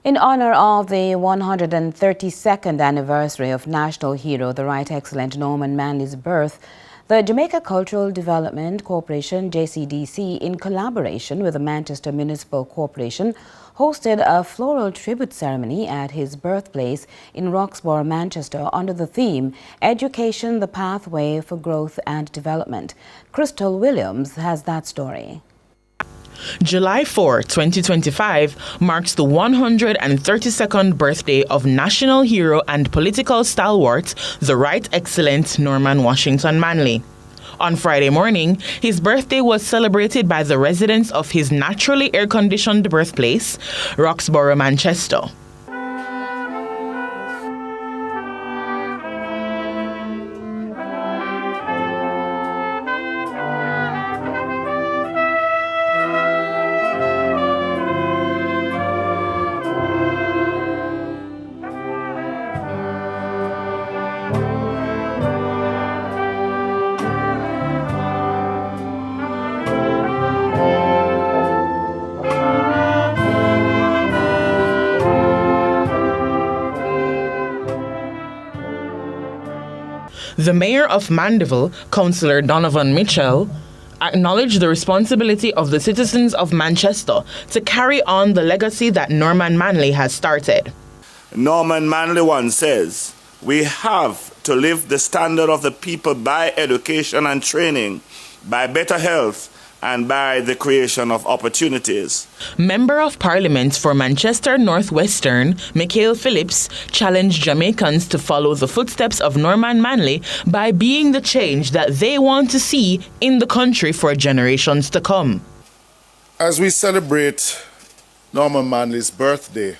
In honor of the 132nd anniversary of national hero, the Right Excellent Norman Manley's birth, the Jamaica Cultural Development Corporation, JCDC, in collaboration with the Manchester Municipal Corporation, hosted a floral tribute ceremony at his birthplace in Roxborough, Manchester, under the theme, Education, the Pathway for Growth and Development. Crystal Williams has that story. July 4, 2025 marks the 132nd birthday of national hero and political stalwart, the Right Excellent Norman Washington Manley. On Friday morning, his birthday was celebrated by the residents of his naturally air-conditioned birthplace, Roxborough, Manchester. The mayor of Mandeville, Councillor Donovan Mitchell, acknowledged the responsibility of the citizens of Manchester to carry on the legacy that Norman Manley has started. Norman Manley once says, "We have to lift the standard of the people by education and training, by better health, and by the creation of opportunities." Member of Parliament for Manchester North Western, Michael Phillips, challenged Jamaicans to follow the footsteps of Norman Manley by being the change that they want to see in the country for generations to come. As we celebrate Norman Manley's birthday,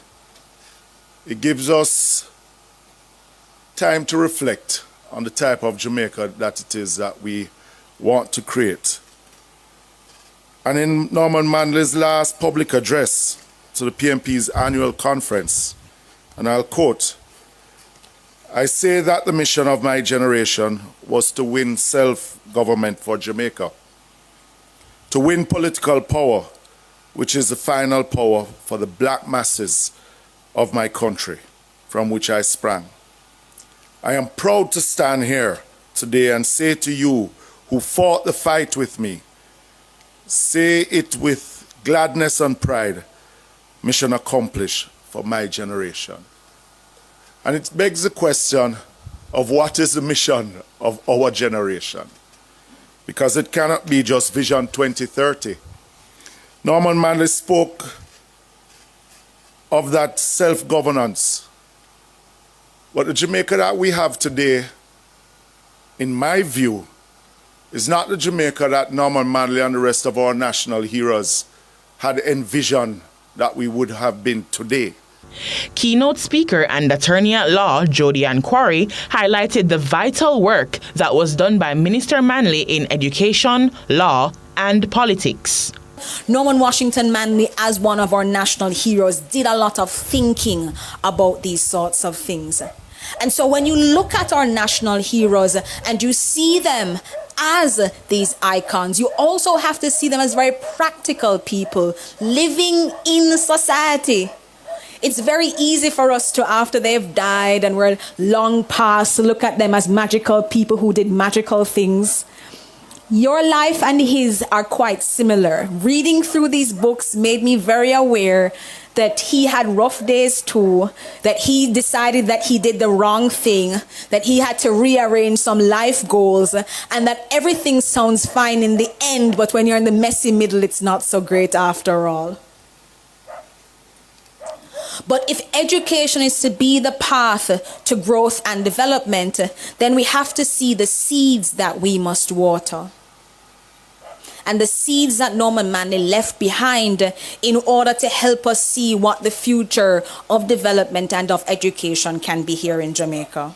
it gives us time to reflect on the type of Jamaica that it is that we want to create. And in Norman Manley's last public address to the PMP's annual conference, and I'll quote, "I say that the mission of my generation was to win self-government for Jamaica, to win political power, which is the final power for the black masses of my country, from which I sprang. I am proud to stand here today and say to you who fought the fight with me, say it with gladness and pride, mission accomplished for my generation." And it begs the question of what is the mission of our generation? Because it cannot be just Vision 2030. Norman Manley spoke of that self-governance. But the Jamaica that we have today, in my view, is not the Jamaica that Norman Manley and the rest of our national heroes had envisioned that we would have been today. Keynote speaker and attorney at law, Jody Ann Quarry, highlighted the vital work that was done by Minister Manley in education, law, and politics. Norman Washington Manley, as one of our national heroes, did a lot of thinking about these sorts of things. And so when you look at our national heroes and you see them as these icons, you also have to see them as very practical people living in society. It's very easy for us to, after they've died and we're long past, look at them as magical people who did magical things. Your life and his are quite similar. Reading through these books made me very aware that he had rough days too, that he decided that he did the wrong thing, that he had to rearrange some life goals, and that everything sounds fine in the end, but when you're in the messy middle, it's not so great after all. But if education is to be the path to growth and development, then we have to see the seeds that we must water. And the seeds that Norman Manley left behind in order to help us see what the future of development and of education can be here in Jamaica.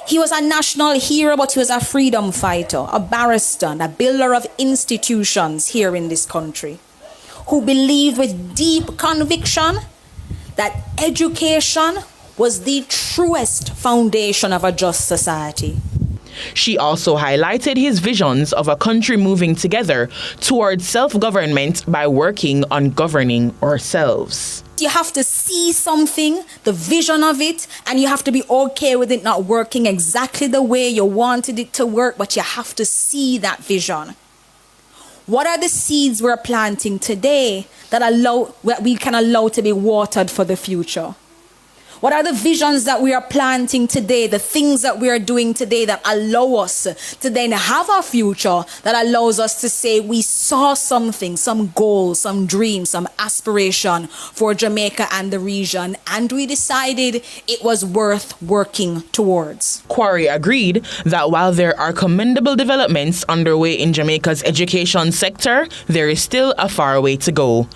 He was a national hero, but he was a freedom fighter, a barrister, a builder of institutions here in this country, who believed with deep conviction that education was the truest foundation of a just society. She also highlighted his visions of a country moving together towards self-government by working on governing ourselves. You have to see something, the vision of it, and you have to be okay with it not working exactly the way you wanted it to work, but you have to see that vision. What are the seeds we're planting today that we can allow to be watered for the future? What are the visions that we are planting today, the things that we are doing today that allow us to then have a future that allows us to say we saw something, some goal, some dream, some aspiration for Jamaica and the region, and we decided it was worth working towards. Quarry agreed that while there are commendable developments underway in Jamaica's education sector, there is still a far way to go.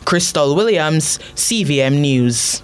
Crystal Williams, CVM News.